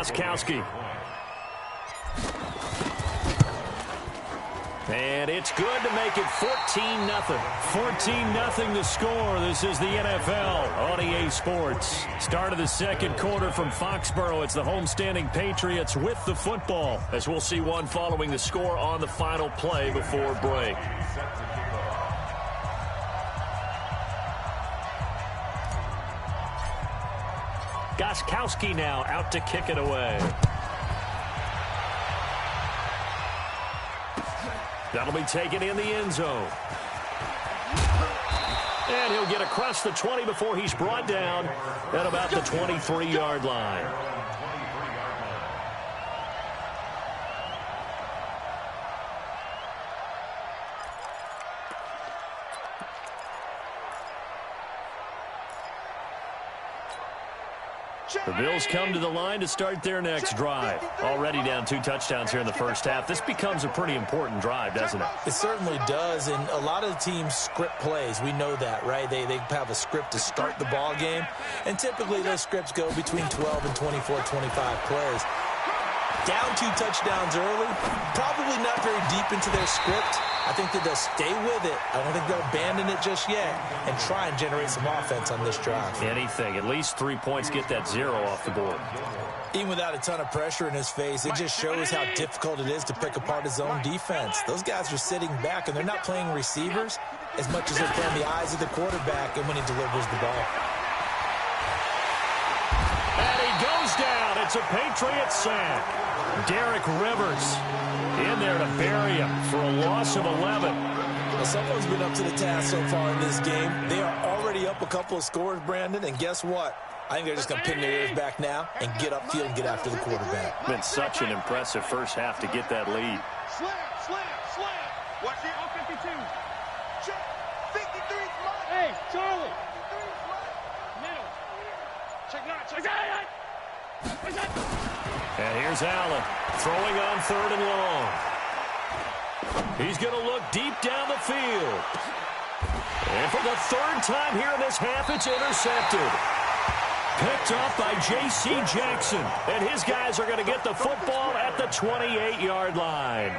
Gostkowski. And it's good to make it 14-0. 14-0 the score. This is the NFL on EA Sports. Start of the second quarter from Foxborough. It's the homestanding Patriots with the football, as we'll see one following the score on the final play before break. Gostkowski now out to kick it away. That'll be taken in the end zone. And he'll get across the 20 before he's brought down at about the 23-yard line. The Bills come to the line to start their next drive. Already down 2 touchdowns here in the first half. This becomes a pretty important drive, doesn't it? It certainly does, and a lot of the teams script plays. We know that, right? They have a script to start the ball game, and typically those scripts go between 12 and 24, 25 plays. Down 2 touchdowns early, probably not very deep into their script. I think that they'll stay with it. I don't think they'll abandon it just yet and try and generate some offense on this drive. Anything. At least 3 points, get that 0 off the board. Even without a ton of pressure in his face, it just shows how difficult it is to pick apart his own defense. Those guys are sitting back, and they're not playing receivers as much as they're playing the eyes of the quarterback and when he delivers the ball. And he goes down. It's a Patriot sack. Derek Rivers in there to bury him for a loss of 11. Well, someone's been up to the task so far in this game. They are already up a couple of scores, Brandon, and guess what? I think they're just going to pin their ears back now and get upfield and get after the quarterback. Been such an impressive first half to get that lead. Slam, slam, slam. Watch it. All 52. Check. 53 left. Hey, Charlie. 53 left. Middle. Check that. Check that. And here's Allen throwing on 3rd and long. He's going to look deep down the field. And for the 3rd time here in this half, it's intercepted. Picked up by J.C. Jackson. And his guys are going to get the football at the 28-yard line.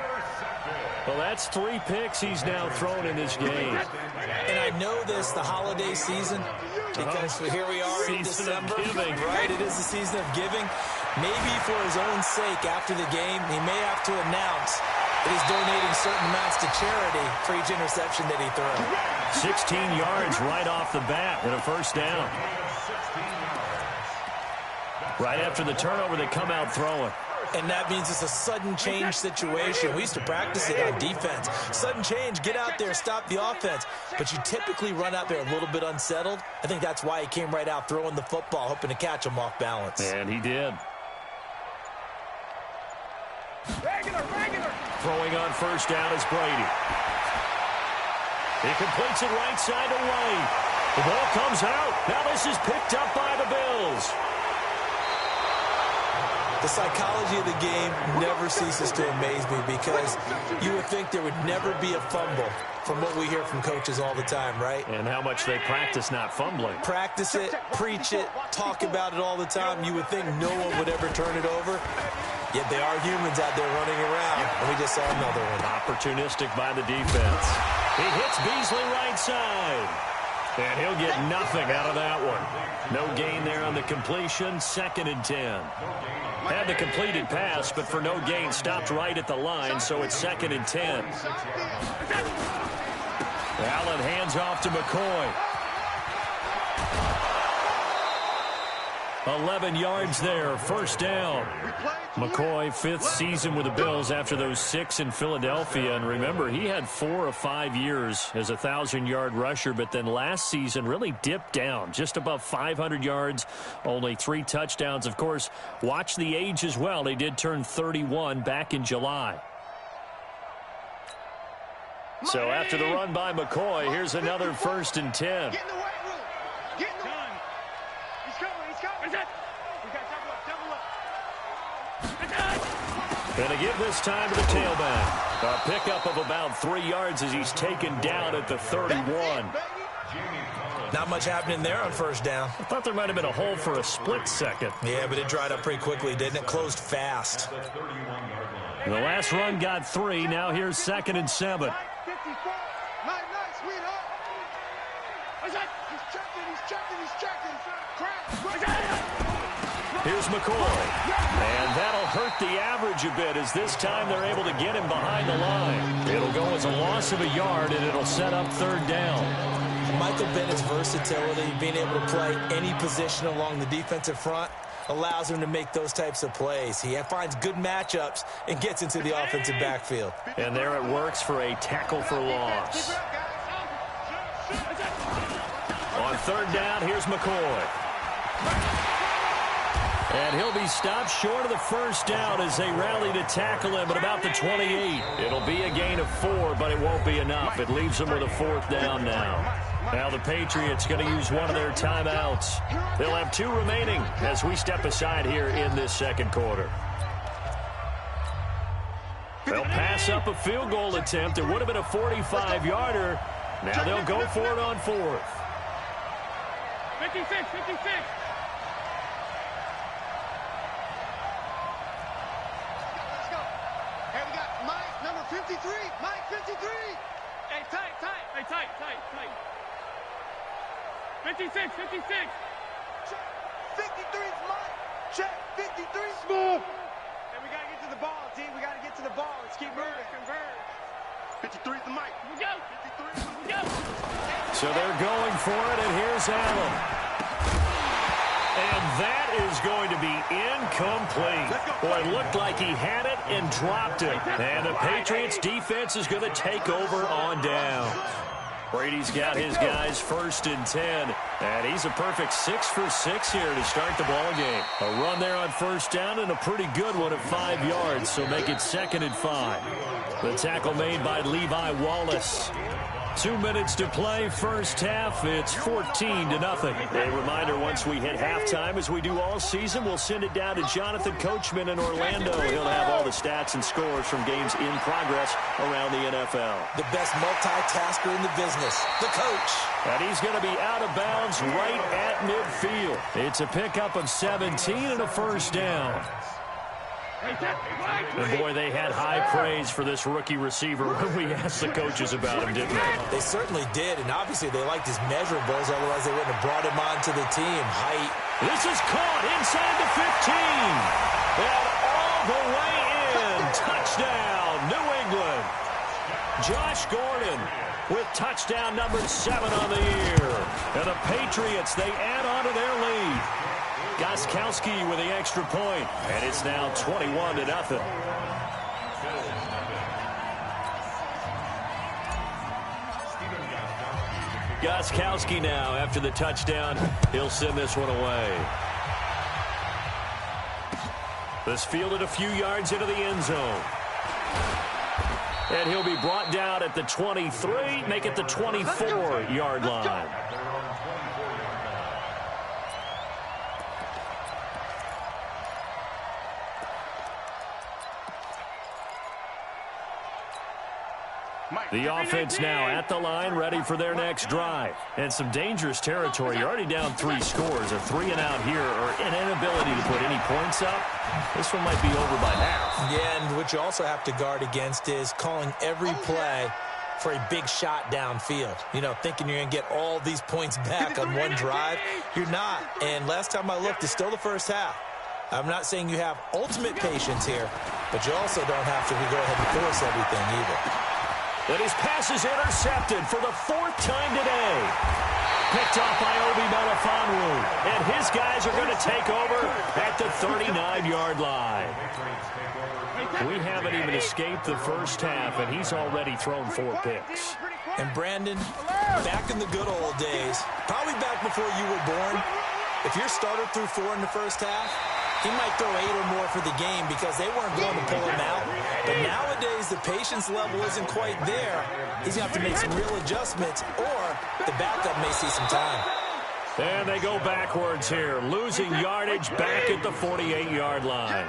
Well, that's 3 picks he's now thrown in this game. And I know this, the holiday season, because here we are in December. Right, it is the season of giving. Maybe for his own sake, after the game, he may have to announce that he's donating certain amounts to charity for each interception that he throws. 16 yards right off the bat and a first down. Right after the turnover, they come out throwing. And that means it's a sudden change situation. We used to practice it on defense. Sudden change, get out there, stop the offense. But you typically run out there a little bit unsettled. I think that's why he came right out throwing the football, hoping to catch him off balance. And he did. Regular. Throwing on first down is Brady. He completes it right side to White. The ball comes out. Now this is picked up by the Bills. The psychology of the game never ceases to amaze me because you would think there would never be a fumble from what we hear from coaches all the time, right? And how much they practice not fumbling. Practice it, preach it, talk about it all the time. You would think no one would ever turn it over. Yet they are humans out there running around, and we just saw another one. Opportunistic by the defense. He hits Beasley right side. And he'll get nothing out of that one. No gain there on the completion. 2nd and 10. Had the completed pass, but for no gain, stopped right at the line, so it's 2nd and 10. Allen hands off to McCoy. 11 yards there, first down. McCoy, 5th season with the Bills after those 6 in Philadelphia. And remember, he had 4 of 5 years as a 1,000-yard rusher, but then last season really dipped down, just above 500 yards, only 3 touchdowns. Of course, watch the age as well. They did turn 31 back in July. So after the run by McCoy, here's another 1st and 10. Get in the way, Will. Get in the way. He's coming. We got double up. And to give this time to the tailback. A pickup of about 3 yards as he's taken down at the 31. Not much happening there on first down. I thought there might have been a hole for a split second. Yeah, but it dried up pretty quickly, didn't it? Closed fast. The last run got 3. Now here's 2nd and 7. Here's McCoy. And that'll hurt the average a bit as this time they're able to get him behind the line. It'll go as a loss of a yard, and it'll set up 3rd down. Michael Bennett's versatility, being able to play any position along the defensive front, allows him to make those types of plays. He finds good matchups and gets into the offensive backfield. And there it works for a tackle for loss. On 3rd down, here's McCoy. And he'll be stopped short of the first down as they rally to tackle him at about the 28. It'll be a gain of 4, but it won't be enough. It leaves them with a 4th down now. Now the Patriots going to use one of their timeouts. They'll have 2 remaining as we step aside here in this 2nd quarter. They'll pass up a field goal attempt. It would have been a 45-yarder. Now they'll go for it on 4th. 56, 56. Let's go. Here we got Mike, number 53. Mike, 53. Hey, tight. Hey, tight. 56, 56. Check. 53's Mike. Check. 53. Smooth. And we got to get to the ball, team. We got to get to the ball. Let's keep moving. Converge. 53's the Mike. Here we go. 53. Here we go. So they're going for it, and here's Allen. And that is going to be incomplete. Boy, it looked like he had it and dropped it. And the Patriots defense is going to take over on down. Brady's got his guys 1st and 10. And he's a perfect 6 for 6 here to start the ball game. A run there on 1st down and a pretty good one at 5 yards. So make it 2nd and 5. The tackle made by Levi Wallace. 2 minutes to play, first half. It's 14-0. A reminder, once we hit halftime, as we do all season, we'll send it down to Jonathan Coachman in Orlando. He'll have all the stats and scores from games in progress around the NFL. The best multitasker in the business, the coach. And he's going to be out of bounds right at midfield. It's a pickup of 17 and a 1st down. And boy, they had high praise for this rookie receiver when we asked the coaches about him, didn't they? They certainly did, and obviously they liked his measurables, otherwise they wouldn't have brought him onto the team. Height. This is caught inside the 15. And all the way in. Touchdown, New England. Josh Gordon with touchdown number 7 on the year. And the Patriots, they add on to their lead. Gostkowski with the extra point, and it's now 21-0. Gostkowski now, after the touchdown, he'll send this one away. This fielded a few yards into the end zone. And he'll be brought down at the 23, make it the 24-yard line. The offense now at the line, ready for their next drive. And some dangerous territory. You're already down 3 scores. A 3-and-out here, or an inability to put any points up. This one might be over by half. Yeah, and what you also have to guard against is calling every play for a big shot downfield. You know, thinking you're going to get all these points back on one drive. You're not. And last time I looked, it's still the first half. I'm not saying you have ultimate patience here, but you also don't have to go ahead and force everything either. And his pass is intercepted for the 4th time today. Picked off by Obi Melifonwu. And his guys are going to take over at the 39-yard line. We haven't even escaped the first half, and he's already thrown 4 picks. And Brandon, back in the good old days, probably back before you were born, if your starter threw 4 in the first half, he might throw 8 or more for the game because they weren't going to pull him out. But nowadays, the patience level isn't quite there. He's going to have to make some real adjustments, or the backup may see some time. And they go backwards here, losing yardage back at the 48-yard line.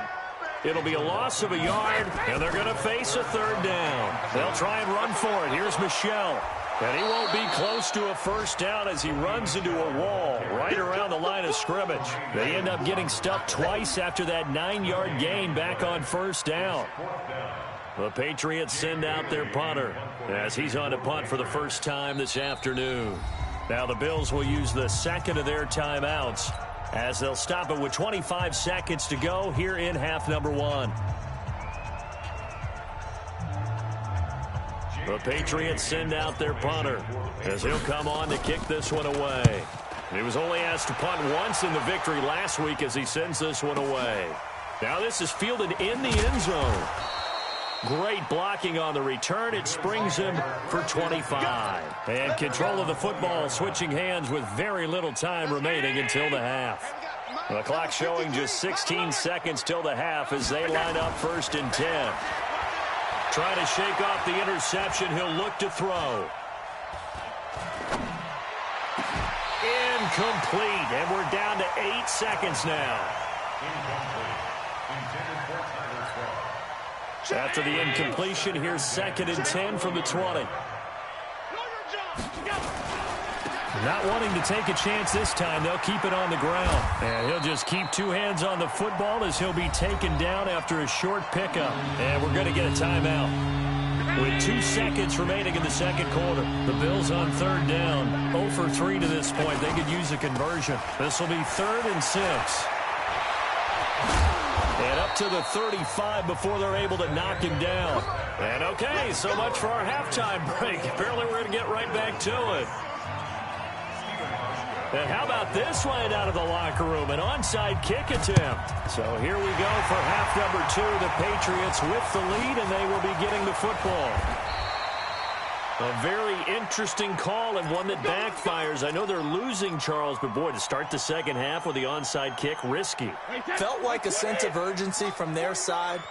It'll be a loss of a yard, and they're going to face a 3rd down. They'll try and run for it. Here's Michelle. And he won't be close to a first down as he runs into a wall right around the line of scrimmage. They end up getting stuffed twice after that 9-yard gain back on first down. The Patriots send out their punter as he's on to punt for the first time this afternoon. Now the Bills will use the second of their timeouts as they'll stop it with 25 seconds to go here in half number 1. The Patriots send out their punter as he'll come on to kick this one away. He was only asked to punt once in the victory last week as he sends this one away. Now this is fielded in the end zone. Great blocking on the return. It springs him for 25. And control of the football switching hands with very little time remaining until the half. The clock showing just 16 seconds till the half as they line up 1st and 10. Trying to shake off the interception. He'll look to throw. Incomplete. And we're down to 8 seconds now. After the incompletion, here's 2nd and 10 from the 20. Not wanting to take a chance this time, they'll keep it on the ground. And he'll just keep 2 hands on the football as he'll be taken down after a short pickup. And we're going to get a timeout. With 2 seconds remaining in the second quarter, the Bills on 3rd down. 0 for 3 to this point. They could use a conversion. This will be 3rd and 6. And up to the 35 before they're able to knock him down. And okay, so much for our halftime break. Apparently we're going to get right back to it. And how about this one out of the locker room? An onside kick attempt. So here we go for half number 2. The Patriots with the lead, and they will be getting the football. A very interesting call and one that backfires. I know they're losing, Charles, but boy, to start the second half with the onside kick, risky. Felt like a sense of urgency from their side,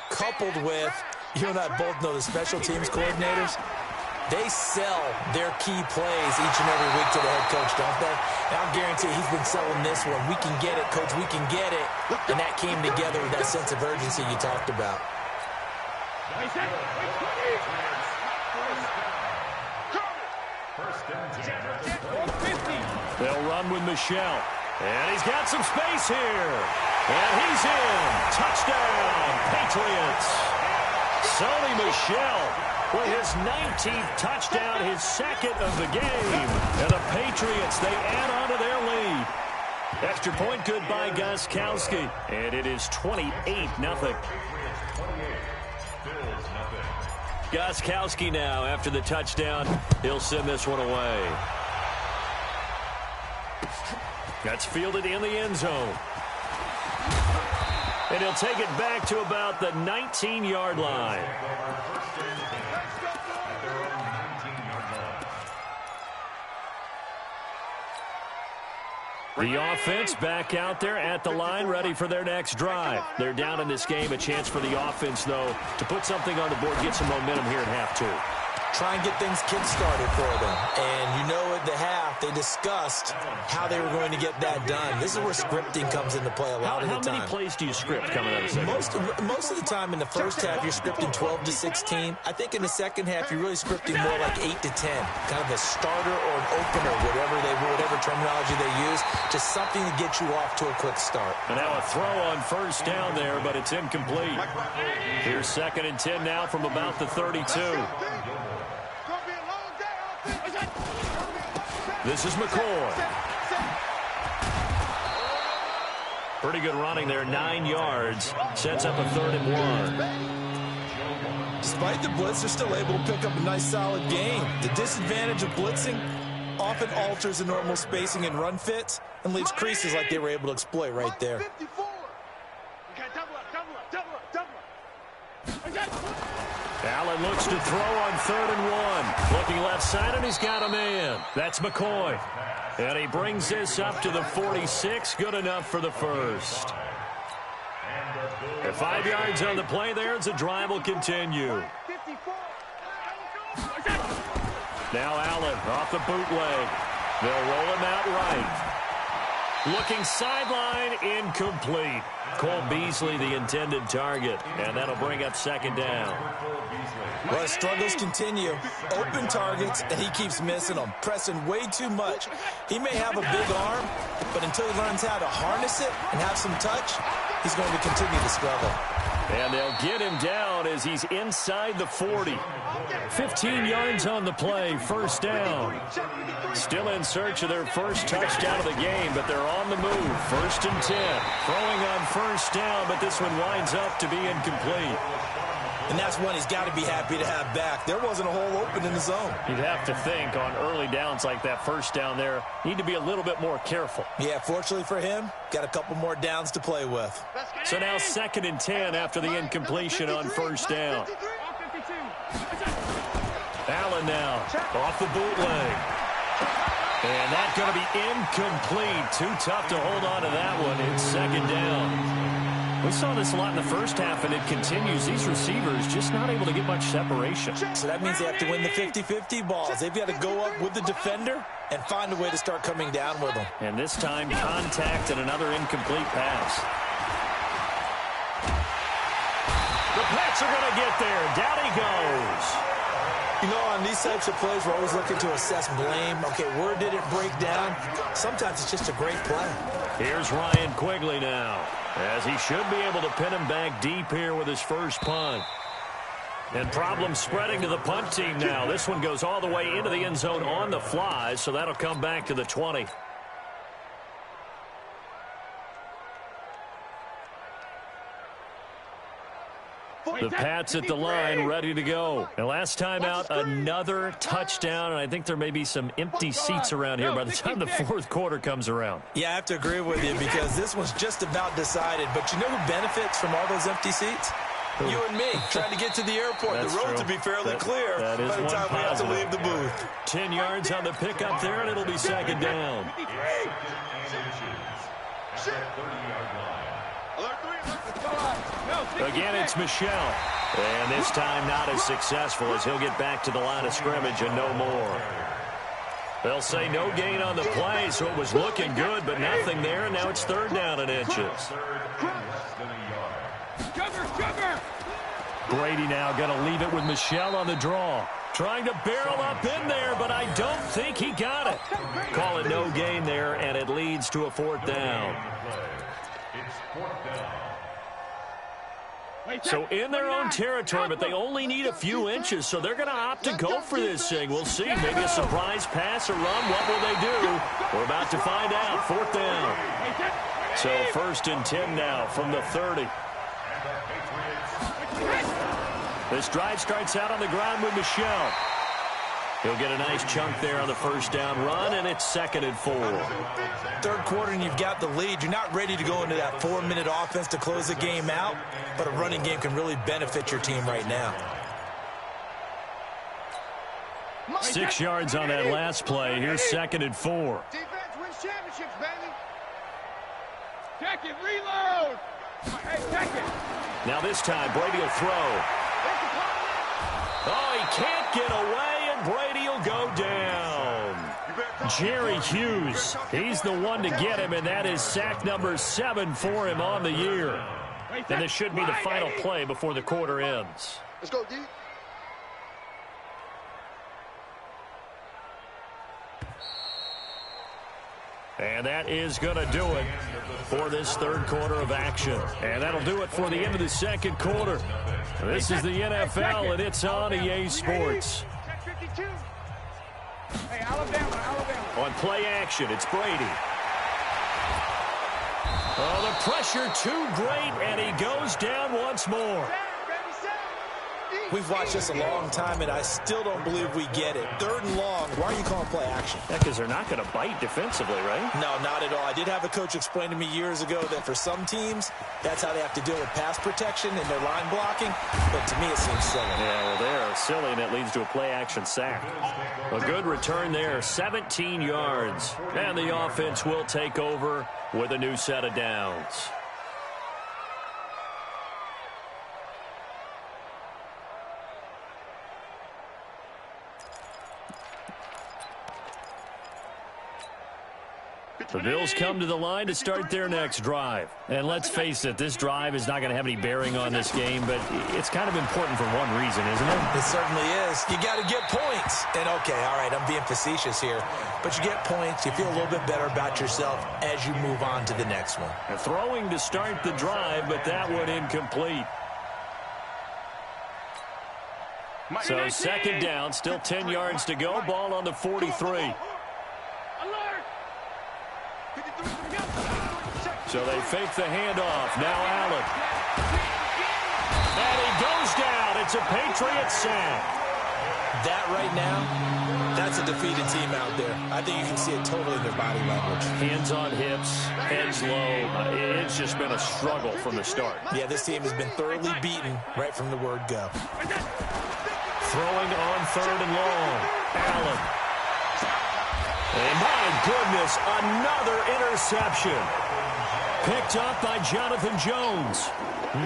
coupled with, you and I both know the special teams coordinators, they sell their key plays each and every week to the head coach, don't they? And I'll guarantee he's been selling this one. We can get it, coach, we can get it. And that came together with that sense of urgency you talked about. They'll run with Michelle. And he's got some space here. And he's in. Touchdown, Patriots. Sony Michel with his 19th touchdown, his 2nd of the game. And the Patriots, they add on to their lead. Extra point good by Gostkowski. And it is 28-0. Gostkowski now, after the touchdown, he'll send this one away. That's fielded in the end zone. And he'll take it back to about the 19-yard line. The offense back out there at the line, ready for their next drive. They're down in this game. A chance for the offense, though, to put something on the board, get some momentum here at half 2. Try and get things kick-started for them. And you know at the half, they discussed how they were going to get that done. This is where scripting comes into play a lot of the time. How many plays do you script coming out of the second? Most of the time in the first half, you're scripting 12 to 16. I think in the second half, you're really scripting more like 8 to 10. Kind of a starter or an opener, whatever terminology they use. Just something to get you off to a quick start. And now a throw on first down there, but it's incomplete. Here's 2nd and 10 now from about the 32. This is McCoy. Pretty good running there, 9 yards. Sets up a 3rd and 1. Despite the blitz, they're still able to pick up a nice, solid gain. The disadvantage of blitzing often alters the normal spacing and run fits and leaves creases like they were able to exploit right there. Allen looks to throw on 3rd and 1. Looking left side, and he's got a man. That's McCoy. And he brings this up to the 46. Good enough for the first. At 5 yards on the play there, as the drive will continue. Now Allen off the bootleg. They'll roll him out right. Looking sideline, incomplete. Cole Beasley, the intended target, and that'll bring up second down. Well, struggles continue. Open targets, and he keeps missing them, pressing way too much. He may have a big arm, but until he learns how to harness it and have some touch, he's going to continue to struggle. And they'll get him down as he's inside the 40. 15 yards on the play, first down. Still in search of their first touchdown of the game, but they're on the move. First and 10. Throwing on first down, but this one winds up to be incomplete. And that's one he's got to be happy to have back. There wasn't a hole open in the zone. You'd have to think on early downs like that first down there, need to be a little bit more careful. Yeah, fortunately for him, got a couple more downs to play with. So now second and 10 after the incompletion on first down. Allen now off the bootleg. And that's going to be incomplete. Too tough to hold on to that one. It's second down. We saw this a lot in the first half, and it continues. These receivers just not able to get much separation. So that means they have to win the 50-50 balls. They've got to go up with the defender and find a way to start coming down with them. And this time, contact and another incomplete pass. The Pats are going to get there. Down he goes. You know, on these types of plays, we're always looking to assess blame. Okay, where did it break down? Sometimes it's just a great play. Here's Ryan Quigley now, as he should be able to pin him back deep here with his first punt. And problems spreading to the punt team now. This one goes all the way into the end zone on the fly, so that'll come back to the 20. The Pats at the line, ready to go. And last time out, another touchdown, and I think there may be some empty seats around here by the time the fourth quarter comes around. Yeah, I have to agree with you because this one's just about decided. But you know who benefits from all those empty seats? You and me, trying to get to the airport. That's the road true. to be fairly clear by the time we have to leave the booth. 10 yards on the pickup there, and it'll be second down. Again, it's Michelle. And this time not as successful as he'll get back to the line of scrimmage and no more. They'll say no gain on the play, so it was looking good, but nothing there, and now it's third down and inches. Brady now going to leave it with Michelle on the draw. Trying to barrel up in there, but I don't think he got it. Call it no gain there, and it leads to a fourth down. So in their own territory, but they only need a few inches, so they're going to opt to go for this thing. We'll see. Maybe a surprise pass or run. What will they do? We're about to find out. Fourth down. So first and 10 now from the 30. This drive starts out on the ground with Michelle. He'll get a nice chunk there on the first down run, and it's second and 4. Third quarter, and you've got the lead. You're not ready to go into that 4-minute offense to close the game out, but a running game can really benefit your team right now. 6 yards on that last play. Here's second and 4. Defense wins championships, baby. Check it, reload. Hey, check it. Now this time, Brady will throw. Oh, he can't get away, and Brady will go down. Jerry Hughes, he's the one to get him, and that is sack number 7 for him on the year. And this should be the final play before the quarter ends. Let's go, D. And that is going to do it for this third quarter of action. And that'll do it for the end of the second quarter. This is the NFL, and it's on EA Sports. Hey, Alabama. On play action, it's Brady. Oh, the pressure too great, and he goes down once more. We've watched this a long time, and I still don't believe we get it. Third and long, why are you calling play action? Yeah, because they're not going to bite defensively, right? No, not at all. I did have a coach explain to me years ago that for some teams, that's how they have to deal with pass protection and their line blocking. But to me, it seems silly. Yeah, well, they're silly, and it leads to a play-action sack. A good return there, 17 yards. And the offense will take over with a new set of downs. The Bills come to the line to start their next drive. And let's face it, this drive is not going to have any bearing on this game, but it's kind of important for one reason, isn't it? It certainly is. You got to get points. And, okay, all right, I'm being facetious here. But you get points, you feel a little bit better about yourself as you move on to the next one. And throwing to start the drive, but that one incomplete. So second down, still 10 yards to go. Ball on the 43. So they fake the handoff. Now Allen. And he goes down. It's a Patriots sack. That right now, that's a defeated team out there. I think you can see it totally in their body language. Hands on hips, heads low. It's just been a struggle from the start. Yeah, this team has been thoroughly beaten right from the word go. Throwing on third and long. Allen. And my goodness, another interception. Picked up by Jonathan Jones.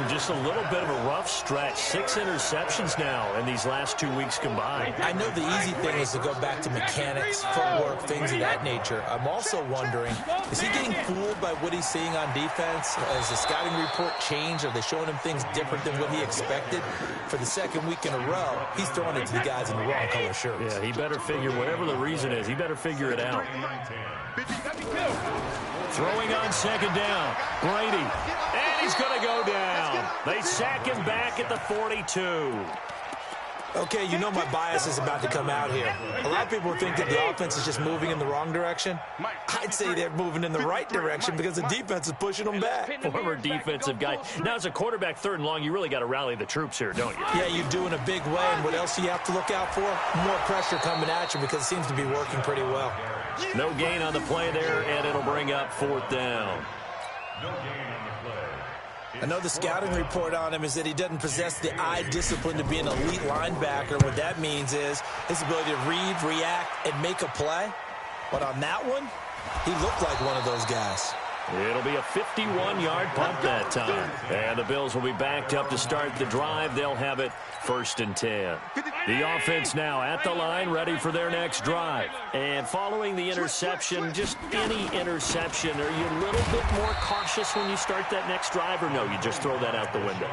Just a little bit of a rough stretch. 6 interceptions now in these last 2 weeks combined. I know the easy thing is to go back to mechanics, footwork, things of that nature. I'm also wondering, is he getting fooled by what he's seeing on defense? Has the scouting report changed? Are they showing him things different than what he expected? For the second week in a row, he's throwing it to the guys in the wrong color shirts. Yeah, he better figure, whatever the reason is, he better figure it out. Throwing on second down. Brady. And he's going to go down. They sack him back at the 42. Okay, you know my bias is about to come out here. A lot of people think that the offense is just moving in the wrong direction. I'd say they're moving in the right direction because the defense is pushing them back. Former defensive guy. Now, as a quarterback, third and long, you really got to rally the troops here, don't you? Yeah, you do in a big way. And what else do you have to look out for? More pressure coming at you because it seems to be working pretty well. No gain on the play there, and it'll bring up fourth down. I know the scouting report on him is that he doesn't possess the eye discipline to be an elite linebacker. What that means is his ability to read, react, and make a play. But on that one, he looked like one of those guys. It'll be a 51-yard punt that time. And the Bills will be backed up to start the drive. They'll have it first and 10. The offense now at the line, ready for their next drive. And following the interception, just any interception, are you a little bit more cautious when you start that next drive, or no, you just throw that out the window?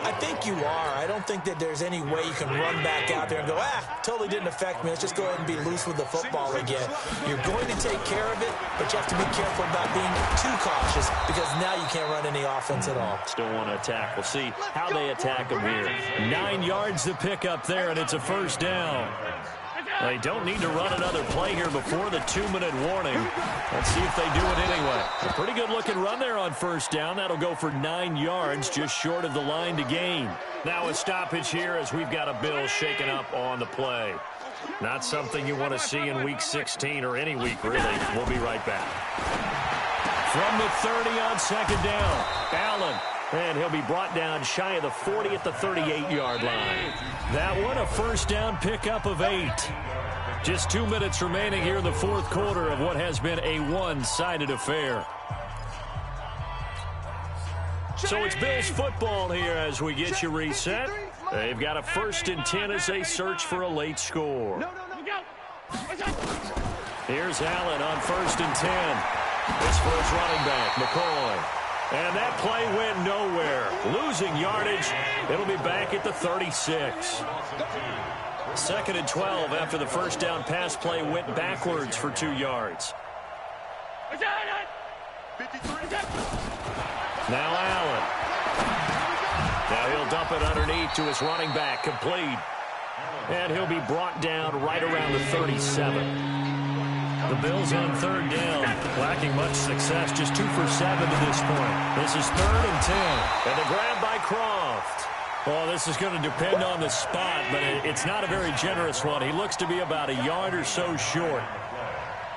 I think you are. I don't think that there's any way you can run back out there and go, totally didn't affect me. Let's just go ahead and be loose with the football again. You're going to take care of it, but you have to be careful about being too cautious because now you can't run any offense at all. Still want to attack. We'll see how they attack them here. 9 yards to pick up there, and it's a first down. They don't need to run another play here before the 2-minute warning. Let's see if they do it anyway. A pretty good-looking run there on first down. That'll go for 9 yards, just short of the line to gain. Now a stoppage here as we've got a Bill shaken up on the play. Not something you want to see in Week 16 or any week, really. We'll be right back. From the 30 on second down, Allen. And he'll be brought down shy of the 40 at the 38-yard line. That one, a first down pickup of 8. Just 2 minutes remaining here in the fourth quarter of what has been a one-sided affair. So it's Bills football here as we get you reset. They've got a first and 10 as they search for a late score. Here's Allen on first and 10. This for his running back, McCoy. And that play went nowhere. Losing yardage. It'll be back at the 36. Second and 12 after the first down pass play went backwards for 2 yards. Now Allen. Now he'll dump it underneath to his running back, complete. And he'll be brought down right around the 37. The Bills on third down, lacking much success, just 2 for 7 to this point. This is third and 10. And the grab by Croft. Well, this is going to depend on the spot, but it's not a very generous one. He looks to be about a yard or so short.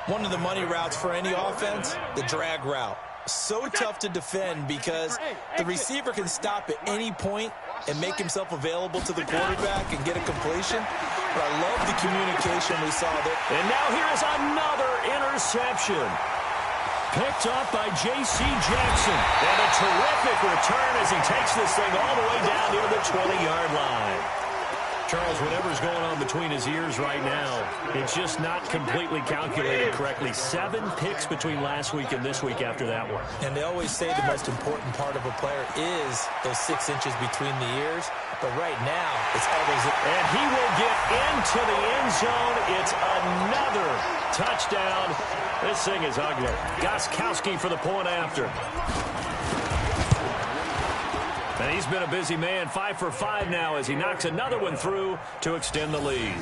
One of the money routes for any offense, the drag route. So tough to defend because the receiver can stop at any point and make himself available to the quarterback and get a completion. But I love the communication we saw there. And now here is another interception. Picked up by J.C. Jackson. And a terrific return as he takes this thing all the way down near the 20-yard line. Charles, whatever's going on between his ears right now, it's just not completely calculated correctly. 7 picks between last week and this week after that one. And they always say the most important part of a player is those 6 inches between the ears. But right now, it's all those. And he will get into the end zone. It's another touchdown. This thing is ugly. Gostkowski for the point after. And he's been a busy man, 5 for 5 now as he knocks another one through to extend the lead.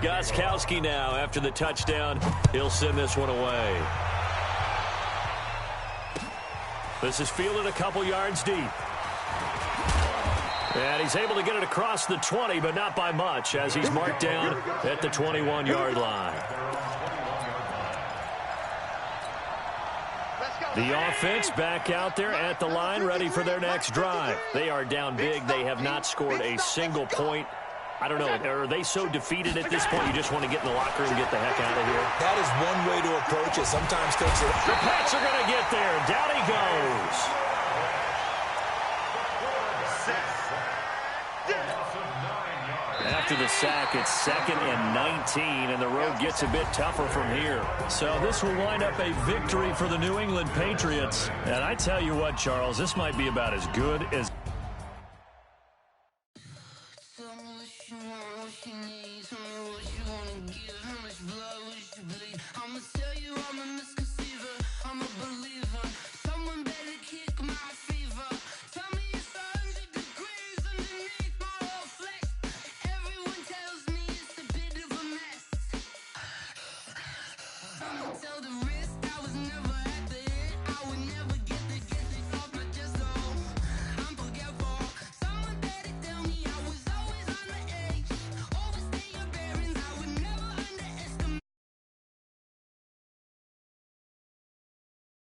Gostkowski now after the touchdown. He'll send this one away. This is fielded a couple yards deep. And he's able to get it across the 20, but not by much, as he's marked down at the 21-yard line. The offense back out there at the line, ready for their next drive. They are down big. They have not scored a single point. I don't know, are they so defeated at this point you just want to get in the locker room and get the heck out of here? That is one way to approach it. Sometimes coaches... The Pats are going to get there. Down he goes. After the sack, it's 2nd and 19, and the road gets a bit tougher from here. So this will wind up a victory for the New England Patriots. And I tell you what, Charles, this might be about as good as...